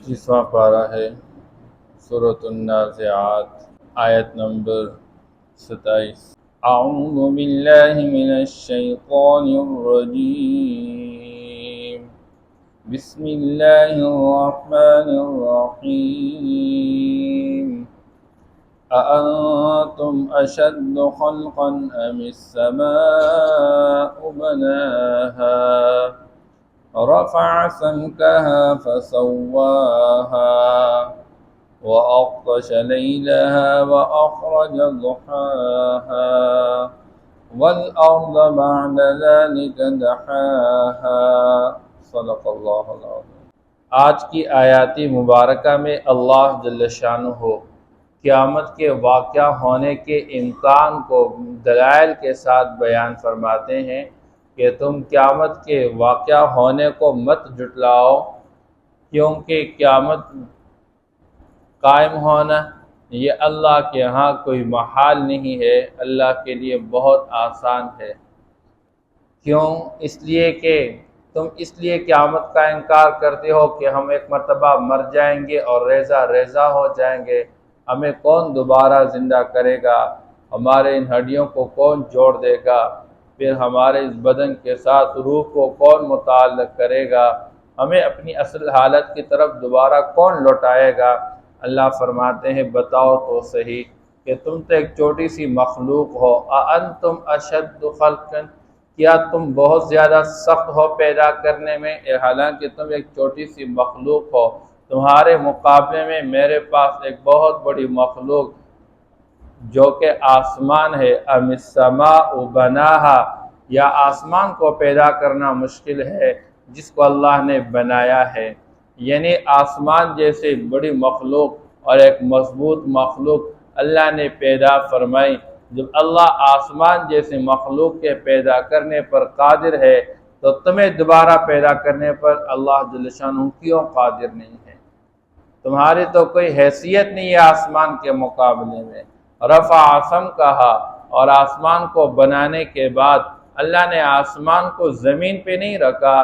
21واں پارہ ہے سورۃ النازعات، آیت نمبر 27۔ اعوذ باللہ من الشیطان الرجیم، بسم اللہ الرحمن الرحیم۔ أأنتم أشد خلقا أم السماء بناها رفع سمكها فسواها وأغطش ليلها وأخرج ضحاها والأرض بعد ذلك دحاها۔ صدق اللہ العظیم۔ آج کی آیات مبارکہ میں اللہ جل شانہ قیامت کے واقعہ ہونے کے امکان کو دلائل کے ساتھ بیان فرماتے ہیں کہ تم قیامت کے واقعہ ہونے کو مت جھٹلاؤ، کیونکہ قیامت قائم ہونا یہ اللہ کے ہاں کوئی محال نہیں ہے، اللہ کے لیے بہت آسان ہے۔ کیوں؟ اس لیے کہ تم اس لیے قیامت کا انکار کرتے ہو کہ ہم ایک مرتبہ مر جائیں گے اور ریزہ ریزہ ہو جائیں گے، ہمیں کون دوبارہ زندہ کرے گا، ہمارے ان ہڈیوں کو کون جوڑ دے گا، پھر ہمارے اس بدن کے ساتھ روح کو کون متعلق کرے گا، ہمیں اپنی اصل حالت کی طرف دوبارہ کون لوٹائے گا۔ اللہ فرماتے ہیں بتاؤ تو صحیح کہ تم تو ایک چھوٹی سی مخلوق ہو۔ اَأَنتُمْ أَشَدُّ خَلْقًا، کیا تم بہت زیادہ سخت ہو پیدا کرنے میں، حالانکہ تم ایک چھوٹی سی مخلوق ہو، تمہارے مقابلے میں میرے پاس ایک بہت بڑی مخلوق جو کہ آسمان ہے۔ ام السماء بناہا، یا آسمان کو پیدا کرنا مشکل ہے جس کو اللہ نے بنایا ہے، یعنی آسمان جیسے بڑی مخلوق اور ایک مضبوط مخلوق اللہ نے پیدا فرمائی۔ جب اللہ آسمان جیسے مخلوق کے پیدا کرنے پر قادر ہے تو تمہیں دوبارہ پیدا کرنے پر اللہ جل شانہ کیوں قادر نہیں ہے؟ تمہاری تو کوئی حیثیت نہیں ہے آسمان کے مقابلے میں۔ رفع سمکہا، اور آسمان کو بنانے کے بعد اللہ نے آسمان کو زمین پہ نہیں رکھا،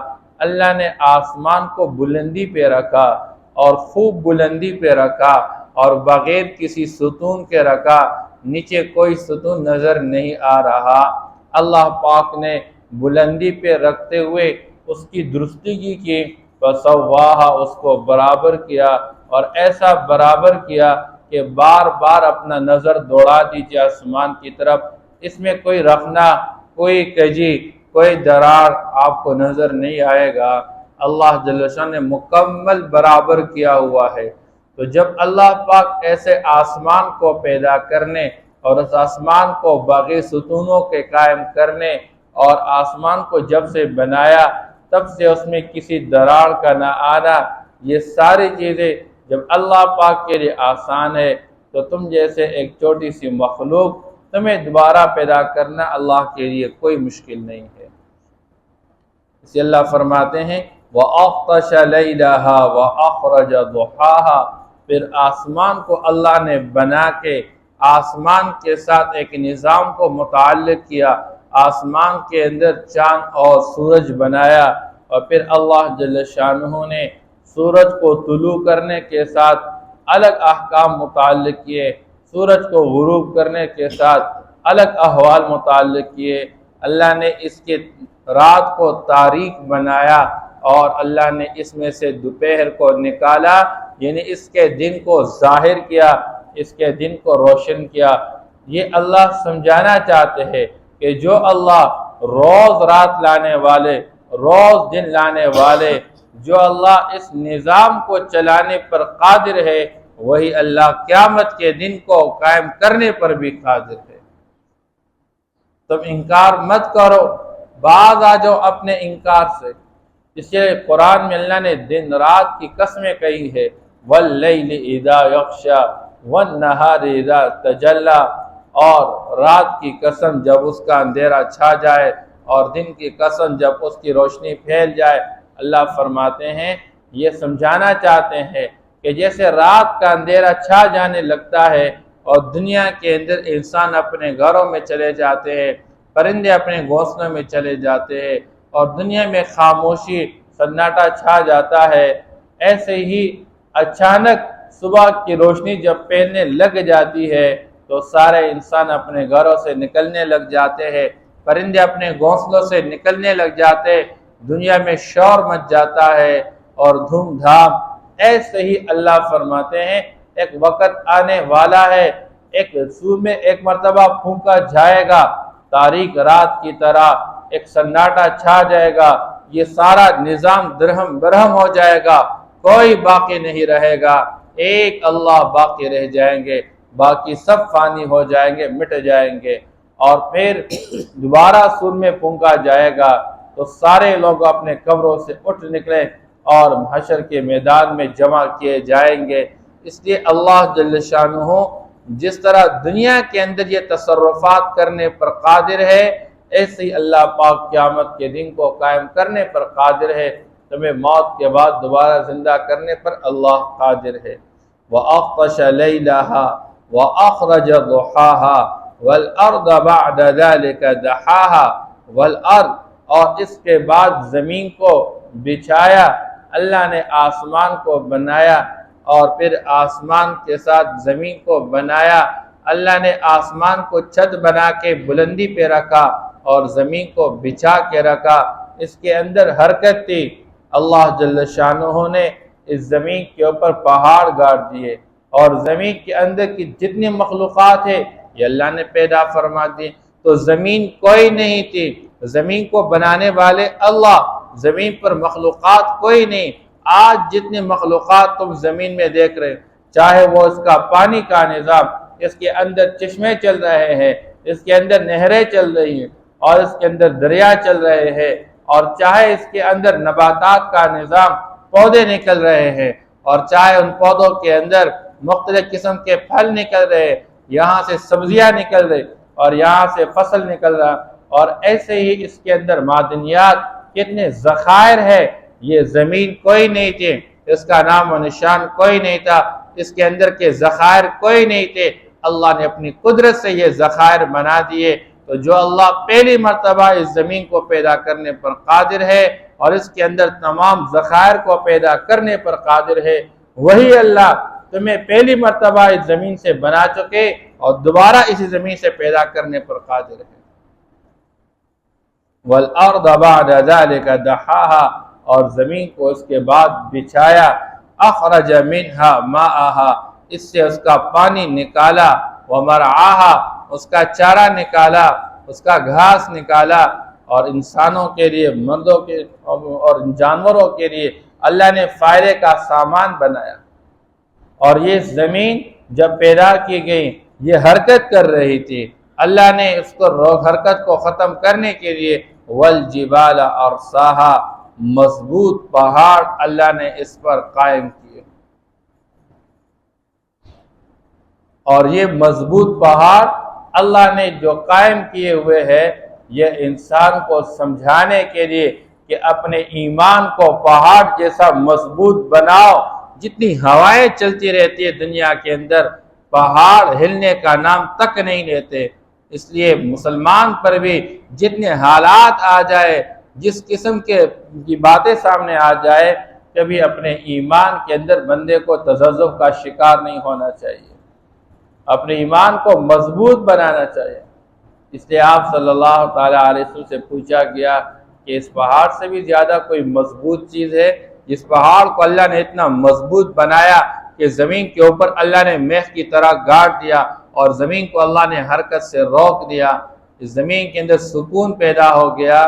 اللہ نے آسمان کو بلندی پہ رکھا، اور خوب بلندی پہ رکھا، اور بغیر کسی ستون کے رکھا، نیچے کوئی ستون نظر نہیں آ رہا۔ اللہ پاک نے بلندی پہ رکھتے ہوئے اس کی درستگی کی، فسواہا، اس کو برابر کیا، اور ایسا برابر کیا کہ بار بار اپنا نظر دوڑا دیجیے آسمان کی طرف، اس میں کوئی رخنا، کوئی کجی، کوئی درار آپ کو نظر نہیں آئے گا۔ اللہ جل شانہ نے مکمل برابر کیا ہوا ہے۔ تو جب اللہ پاک ایسے آسمان کو پیدا کرنے اور اس آسمان کو باقی ستونوں کے قائم کرنے، اور آسمان کو جب سے بنایا تب سے اس میں کسی درار کا نہ آنا، یہ ساری چیزیں جب اللہ پاک کے لیے آسان ہے تو تم جیسے ایک چھوٹی سی مخلوق، تمہیں دوبارہ پیدا کرنا اللہ کے لیے کوئی مشکل نہیں ہے۔ اسی اللہ فرماتے ہیں وَأَغْطَشَ لَيْلَهَا وَأَخْرَجَ ضُحَاهَا، پھر آسمان کو اللہ نے بنا کے آسمان کے ساتھ ایک نظام کو متعلق کیا، آسمان کے اندر چاند اور سورج بنایا، اور پھر اللہ جل شانہ نے سورج کو طلوع کرنے کے ساتھ الگ احکام متعلق کیے، سورج کو غروب کرنے کے ساتھ الگ احوال متعلق کیے۔ اللہ نے اس کے رات کو تاریک بنایا، اور اللہ نے اس میں سے دوپہر کو نکالا، یعنی اس کے دن کو ظاہر کیا، اس کے دن کو روشن کیا۔ یہ اللہ سمجھانا چاہتے ہیں کہ جو اللہ روز رات لانے والے، روز دن لانے والے، جو اللہ اس نظام کو چلانے پر قادر ہے، وہی اللہ قیامت کے دن کو قائم کرنے پر بھی قادر ہے۔ تم انکار مت کرو، باز آ جاؤ اپنے انکار سے۔ اس لیے قرآن میں اللہ نے دن رات کی قسمیں کہی ہے، وَاللَّيْلِ إِذَا يَغْشَى وَالنَّهَارِ إِذَا تَجَلَّى، اور رات کی قسم جب اس کا اندھیرا چھا جائے، اور دن کی قسم جب اس کی روشنی پھیل جائے۔ اللہ فرماتے ہیں، یہ سمجھانا چاہتے ہیں کہ جیسے رات کا اندھیرا چھا جانے لگتا ہے اور دنیا کے اندر انسان اپنے گھروں میں چلے جاتے ہیں، پرندے اپنے گھونسلوں میں چلے جاتے ہیں، اور دنیا میں خاموشی سناٹا چھا جاتا ہے، ایسے ہی اچانک صبح کی روشنی جب پھیلنے لگ جاتی ہے تو سارے انسان اپنے گھروں سے نکلنے لگ جاتے ہیں، پرندے اپنے گھونسلوں سے نکلنے لگ جاتے، دنیا میں شور مچ جاتا ہے اور دھوم دھام۔ ایسے ہی اللہ فرماتے ہیں ایک وقت آنے والا ہے، ایک سور میں ایک مرتبہ پھونکا جائے گا، تاریک رات کی طرح ایک سناٹا چھا جائے گا، یہ سارا نظام درہم برہم ہو جائے گا، کوئی باقی نہیں رہے گا، ایک اللہ باقی رہ جائیں گے، باقی سب فانی ہو جائیں گے، مٹ جائیں گے۔ اور پھر دوبارہ سور میں پھونکا جائے گا تو سارے لوگ اپنے قبروں سے اٹھ نکلیں اور حشر کے میدان میں جمع کیے جائیں گے۔ اس لیے اللہ جل شانہ جس طرح دنیا کے اندر یہ تصرفات کرنے پر قادر ہے، ایسے ہی اللہ پاک قیامت کے دن کو قائم کرنے پر قادر ہے، تمہیں موت کے بعد دوبارہ زندہ کرنے پر اللہ قادر ہے۔ وَأَغْطَشَ لَيْلَهَا وَأَخْرَجَ ضُحَاهَا وَالْأَرْضَ بَعْدَ ذَلِكَ دَحَاهَا وَالْأَرْض، اور اس کے بعد زمین کو بچھایا، اللہ نے آسمان کو بنایا اور پھر آسمان کے ساتھ زمین کو بنایا، اللہ نے آسمان کو چھت بنا کے بلندی پہ رکھا اور زمین کو بچھا کے رکھا، اس کے اندر حرکت تھی۔ اللہ جل شانہ نے اس زمین کے اوپر پہاڑ گاڑ دیے اور زمین کے اندر کی جتنی مخلوقات ہے یہ اللہ نے پیدا فرما دی۔ تو زمین کوئی نہیں تھی، زمین کو بنانے والے اللہ، زمین پر مخلوقات کوئی نہیں۔ آج جتنی مخلوقات تم زمین میں دیکھ رہے، چاہے وہ اس کا پانی کا نظام، اس کے اندر چشمے چل رہے ہیں، اس کے اندر نہریں چل رہی ہیں اور اس کے اندر دریا چل رہے ہیں، اور چاہے اس کے اندر نباتات کا نظام، پودے نکل رہے ہیں، اور چاہے ان پودوں کے اندر مختلف قسم کے پھل نکل رہے ہیں، یہاں سے سبزیاں نکل رہی اور یہاں سے فصل نکل رہا، اور ایسے ہی اس کے اندر معدنیات کتنے ذخائر ہے۔ یہ زمین کوئی نہیں تھی، اس کا نام و نشان کوئی نہیں تھا، اس کے اندر کے ذخائر کوئی نہیں تھے، اللہ نے اپنی قدرت سے یہ ذخائر بنا دیے۔ تو جو اللہ پہلی مرتبہ اس زمین کو پیدا کرنے پر قادر ہے اور اس کے اندر تمام ذخائر کو پیدا کرنے پر قادر ہے، وہی اللہ تمہیں پہلی مرتبہ اس زمین سے بنا چکے اور دوبارہ اسی زمین سے پیدا کرنے پر قادر ہے۔ وَالْأَرْضَ بَعْدَ ذَلِكَ دَحَاهَا، اور زمین کو اس کے بعد بچھایا، اخرج منہا ماءہا، اس سے اس کا پانی نکالا، ومرعاها، اس کا چارہ نکالا، اس کا گھاس نکالا، اور انسانوں کے لیے، مردوں کے اور جانوروں کے لیے اللہ نے فائدے کا سامان بنایا۔ اور یہ زمین جب پیدا کی گئی یہ حرکت کر رہی تھی، اللہ نے اس کو حرکت کو ختم کرنے کے لیے والجبال ارساہا، مضبوط پہاڑ اللہ نے اس پر قائم کیے، اور یہ مضبوط پہاڑ اللہ نے جو قائم کیے ہوئے ہیں یہ انسان کو سمجھانے کے لیے کہ اپنے ایمان کو پہاڑ جیسا مضبوط بناؤ۔ جتنی ہوائیں چلتی رہتی ہے دنیا کے اندر، پہاڑ ہلنے کا نام تک نہیں لیتے۔ اس لیے مسلمان پر بھی جتنے حالات آ جائے، جس قسم کی باتیں سامنے آ جائے، کبھی اپنے ایمان کے اندر بندے کو تذبذب کا شکار نہیں ہونا چاہیے، اپنے ایمان کو مضبوط بنانا چاہیے۔ اس لیے آپ صلی اللہ تعالیٰ علیہ وسلم سے پوچھا گیا کہ اس پہاڑ سے بھی زیادہ کوئی مضبوط چیز ہے؟ جس پہاڑ کو اللہ نے اتنا مضبوط بنایا کہ زمین کے اوپر اللہ نے میخ کی طرح گاڑ دیا اور زمین کو اللہ نے حرکت سے روک دیا، اس زمین کے اندر سکون پیدا ہو گیا۔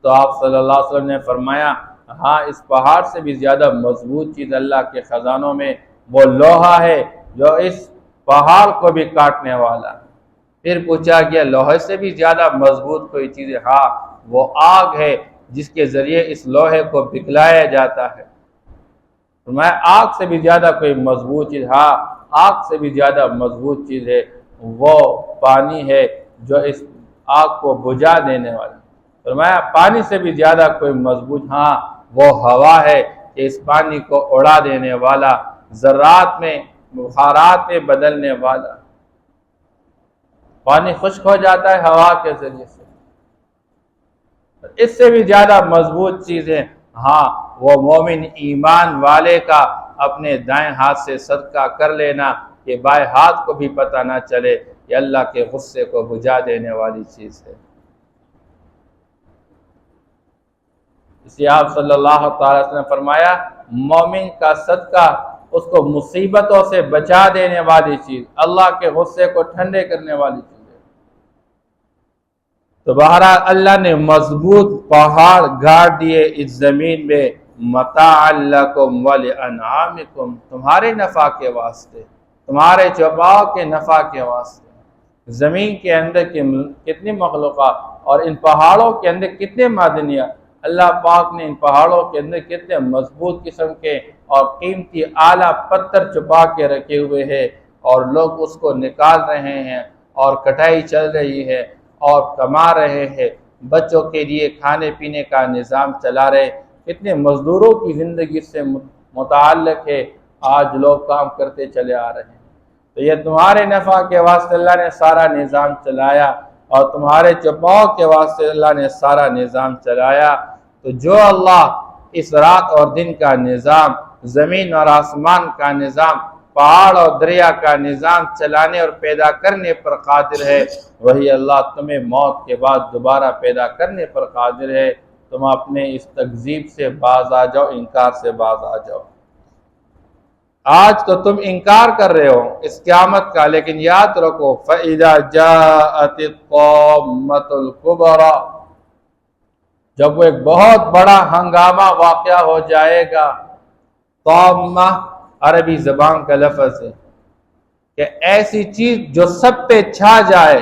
تو آپ صلی اللہ علیہ وسلم نے فرمایا ہاں، اس پہاڑ سے بھی زیادہ مضبوط چیز اللہ کے خزانوں میں وہ لوہا ہے جو اس پہاڑ کو بھی کاٹنے والا۔ پھر پوچھا گیا لوہے سے بھی زیادہ مضبوط کوئی چیز ہے؟ ہاں، وہ آگ ہے جس کے ذریعے اس لوہے کو پگھلایا جاتا ہے۔ فرمایا آگ سے بھی زیادہ کوئی مضبوط چیز؟ ہاں، آگ سے بھی زیادہ مضبوط چیز ہے، وہ پانی ہے جو اس آگ کو بجھا دینے والا۔ فرمایا پانی سے بھی زیادہ کوئی مضبوط؟ ہاں، وہ ہوا ہے کہ اس پانی کو اڑا دینے والا، ذرات میں بخارات میں بدلنے والا۔ پانی خشک ہو جاتا ہے ہوا کے ذریعے سے، اس سے بھی زیادہ مضبوط چیز ہے۔ ہاں، وہ مومن ایمان والے کا اپنے دائیں ہاتھ سے صدقہ کر لینا کہ بائیں ہاتھ کو بھی پتہ نہ چلے، یہ اللہ کے غصے کو بجھا دینے والی چیز ہے۔ اس لیے آپ صلی اللہ تعالی وسلم نے فرمایا مومن کا صدقہ اس کو مصیبتوں سے بچا دینے والی چیز، اللہ کے غصے کو ٹھنڈے کرنے والی چیز ہے۔ تو بہرحال اللہ نے مضبوط پہاڑ گاڑ دیے اس زمین میں، متاعا لکم ولانعامکم، تمہارے نفع کے واسطے، تمہارے چوپاؤں کے نفع کے واسطے۔ زمین کے اندر کتنی مخلوقات اور ان پہاڑوں کے اندر کتنے معدنیات، اللہ پاک نے ان پہاڑوں کے اندر کتنے مضبوط قسم کے اور قیمتی اعلیٰ پتھر چھپا کے رکھے ہوئے ہیں، اور لوگ اس کو نکال رہے ہیں اور کٹائی چل رہی ہے اور کما رہے ہیں، بچوں کے لیے کھانے پینے کا نظام چلا رہے، کتنے مزدوروں کی زندگی سے متعلق ہے، آج لوگ کام کرتے چلے آ رہے ہیں۔ تو یہ تمہارے نفع کے واسطے اللہ نے سارا نظام چلایا، اور تمہارے چپاؤ کے واسطے اللہ نے سارا نظام چلایا۔ تو جو اللہ اس رات اور دن کا نظام، زمین اور آسمان کا نظام، پہاڑ اور دریا کا نظام چلانے اور پیدا کرنے پر قادر ہے، وہی اللہ تمہیں موت کے بعد دوبارہ پیدا کرنے پر قادر ہے۔ تم اپنے اس تکذیب سے باز آ جاؤ، انکار سے باز آ جاؤ۔ آج تو تم انکار کر رہے ہو اس قیامت کا، لیکن یاد رکھو فَإِذَا جَاءَتِ الطَّامَّةُ الْكُبْرَى، جب وہ ایک بہت بڑا ہنگامہ واقعہ ہو جائے گا۔ طامہ عربی زبان کا لفظ ہے کہ ایسی چیز جو سب پہ چھا جائے،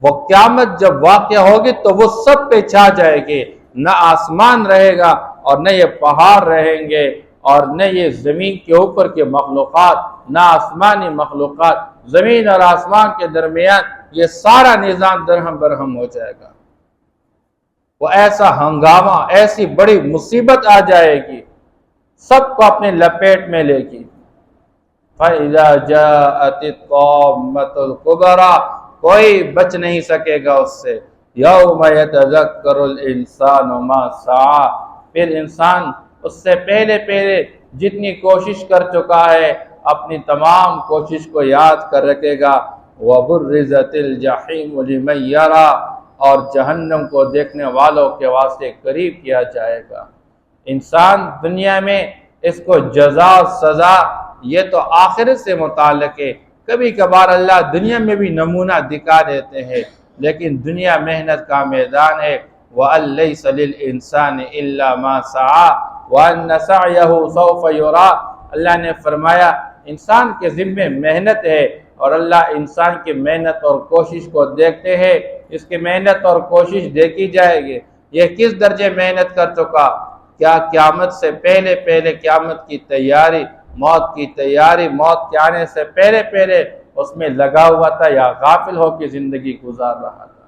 وہ قیامت جب واقع ہوگی تو وہ سب پہ چھا جائے گی، نہ آسمان رہے گا اور نہ یہ پہاڑ رہیں گے اور نہ یہ زمین کے اوپر کے مخلوقات، نہ آسمانی مخلوقات، زمین اور آسمان کے درمیان یہ سارا نظام درہم برہم ہو جائے گا۔ وہ ایسا ہنگامہ، ایسی بڑی مصیبت آ جائے گی، سب کو اپنے لپیٹ میں لے گی۔ فَإِذَا جَاءَتِ الطَّامَّةُ الْكُبْرَى، کوئی بچ نہیں سکے گا اس سے۔ يَوْمَ يَتَذَكَّرُ الْإِنسَانُ مَا سَعَى، پھر انسان اس سے پہلے جتنی کوشش کر چکا ہے اپنی تمام کوشش کو یاد کر رکھے گا۔ وَبُرِّزَتِ الْجَحِيمُ لِمَنْ يَرَى، اور جہنم کو دیکھنے والوں کے واسطے قریب کیا جائے گا۔ انسان دنیا میں اس کو جزا سزا یہ تو آخرت سے متعلق ہے، کبھی کبھار اللہ دنیا میں بھی نمونہ دکھا دیتے ہیں، لیکن دنیا محنت کا میدان ہے۔ وَأَن لَيْسَ لِلْإِنسَانِ إِلَّا مَا سَعَى وَأَنَّ سَعْيَهُ سَوْفَ يُرَى، اللہ نے فرمایا انسان کے ذمے محنت ہے، اور اللہ انسان کی محنت اور کوشش کو دیکھتے ہیں، اس کی محنت اور کوشش دیکھی جائے گی۔ یہ کس درجے محنت کر چکا، کیا قیامت سے پہلے قیامت کی تیاری، موت کی تیاری، موت کے آنے سے پہلے اس میں لگا ہوا تھا، یا غافل ہو کے زندگی گزار رہا تھا۔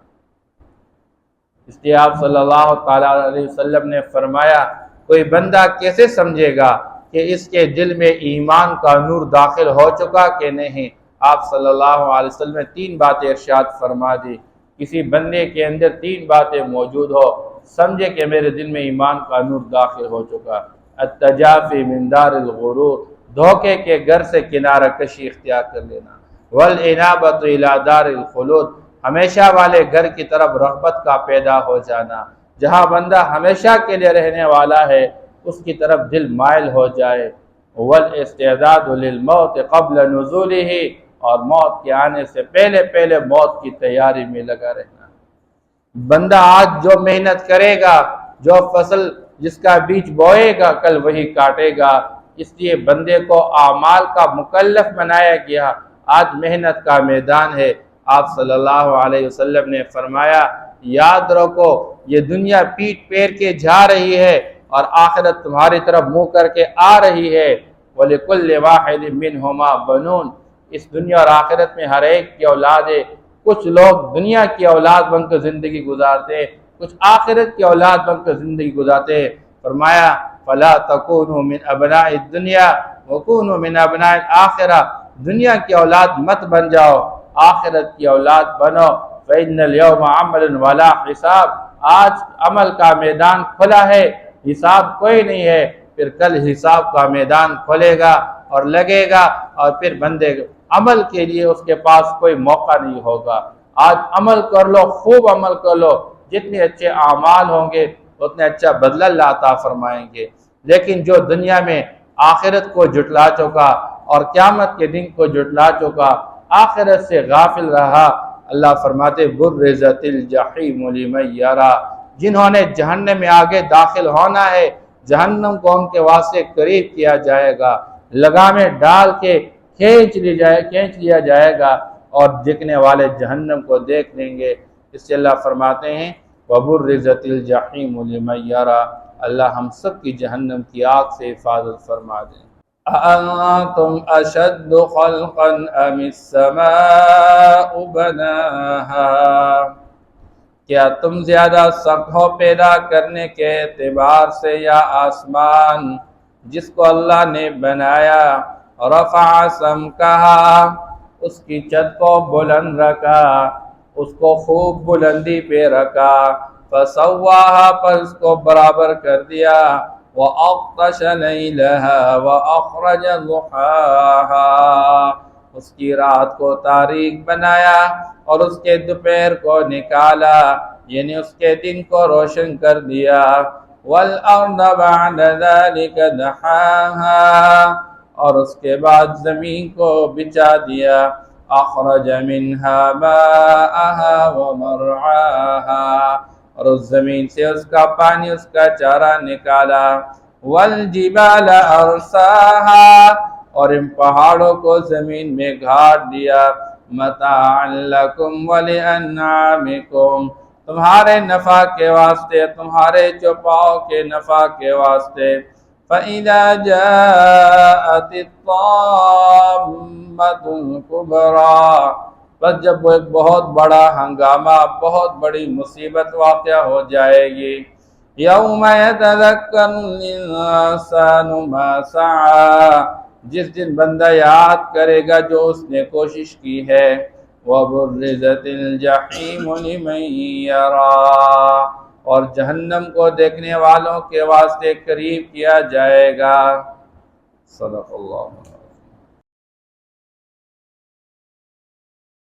اس لیے آپ صلی اللہ تعالیٰ علیہ وسلم نے فرمایا کوئی بندہ کیسے سمجھے گا کہ اس کے دل میں ایمان کا نور داخل ہو چکا کہ نہیں۔ آپ صلی اللہ علیہ وسلم نے 3 باتیں ارشاد فرما دی۔ کسی بندے کے اندر 3 باتیں موجود ہو، سمجھے کہ میرے دل میں ایمان کا نور داخل ہو چکا۔ التجافی من دار الغرور، دھوکے کے گھر سے کنارہ کشی اختیار کر لینا۔ والانابۃ الی دار الخلود، ہمیشہ والے گھر کی طرف رغبت کا پیدا ہو جانا، جہاں بندہ ہمیشہ کے لیے رہنے والا ہے اس کی طرف دل مائل ہو جائے۔ والاستعداد للموت قبل نزولہ، اور موت کے آنے سے پہلے موت کی تیاری میں لگا رہنا۔ بندہ آج جو محنت کرے گا، جو فصل جس کا بیج بوئے گا کل وہی کاٹے گا، اس لیے بندے کو اعمال کا مکلف بنایا گیا۔ آج محنت کا میدان ہے۔ آپ صلی اللہ علیہ وسلم نے فرمایا یاد رکھو یہ دنیا پیٹ پیر کے جا رہی ہے اور آخرت تمہاری طرف منہ کر کے آ رہی ہے۔ وَلِكُلِّ وَاحِدٍ مِّنْهُمَا بَنُونَ، اس دنیا اور آخرت میں ہر ایک کی اولاد ہے۔ کچھ لوگ دنیا کی اولاد بن کر زندگی گزارتے ہیں، کچھ آخرت کی اولاد بن کر زندگی گزارتے ہیں۔ فرمایا فَلَا تَكُونُوا مِنْ أَبْنَاءِ الدُّنْيَا وَكُونُوا مِنْ أَبْنَاءِ الْآخِرَةِ، دنیا کی اولاد مت بن جاؤ، آخرت کی اولاد بنو۔ فَإِنَّ الْيَوْمَ عَمَلٌ وَلَا حِسَابٌ، آج عمل کا میدان کھلا ہے، حساب کوئی نہیں ہے۔ پھر کل حساب کا میدان کھلے گا اور لگے گا، اور پھر بندے عمل کے لیے اس کے پاس کوئی موقع نہیں ہوگا۔ آج عمل کر لو، خوب عمل کر لو، جتنے اچھے اعمال ہوں گے اتنے اچھا بدلہ اللہ عطا فرمائیں گے۔ لیکن جو دنیا میں آخرت کو جھٹلا چکا اور قیامت کے دن کو جھٹلا چکا، آخرت سے غافل رہا، اللہ فرماتے برزت الجحیم لمن یرا، جنہوں نے جہنم میں آگے داخل ہونا ہے، جہنم کو ان کے واسطے قریب کیا جائے گا، لگامیں ڈال کے کھینچ لیا جائے گا، اور دیکھنے والے جہنم کو دیکھ لیں گے۔ اس سے اللہ فرماتے ہیں وَبُرِّزَتِ الْجَحِيمُ لِمَن يَرَى، اللہ ہم سب کی جہنم کی آگ سے حفاظت فرما دیں۔ أَأَنْتُمْ أَشَدُّ خَلْقًا أَمِ السَّمَاءُ بَنَاهَا، کیا تم زیادہ سخت ہو پیدا کرنے کے اعتبار سے یا آسمان جس کو اللہ نے بنایا؟ رفع سمکها، اس کی چھت کو بلند رکھا، اس کو خوب بلندی پہ رکھا، فسواها، پر اس کو برابر کر دیا، وَأَغْطَشَ لَيْلَهَا وَأَخْرَجَ ضُحَاهَا، اس کی رات کو تاریک بنایا اور اس کے دوپہر کو نکالا، یعنی اس کے دن کو روشن کر دیا، وَالْأَرْضَ بَعْدَ ذَلِكَ دَحَاهَا، اور اس کے بعد زمین کو بچھا دیا، اخرج منها ماءها ومرعاها، اور اس زمین سے اس کا پانی، اس کا چارہ نکالا، والجبال ارساها، اور ان پہاڑوں کو زمین میں گھاٹ دیا، متاعا لکم ولانعامکم، تمہارے نفع کے واسطے، تمہارے چوپاؤں کے نفع کے واسطے۔ فَإِذَا جَاءَتِ الطَّامَّةُ الْكُبْرَى، بس جب وہ ایک بہت بڑا ہنگامہ، بہت بڑی مصیبت واقع ہو جائے گی، یوم یتذکر الانسان ما سعی، جس دن بندہ یاد کرے گا جو اس نے کوشش کی ہے، وَبُرِّزَتِ الْجَحِيمُ لِمَن یَرَى، اور جہنم کو دیکھنے والوں کے واسطے قریب کیا جائے گا۔ صدق اللہ۔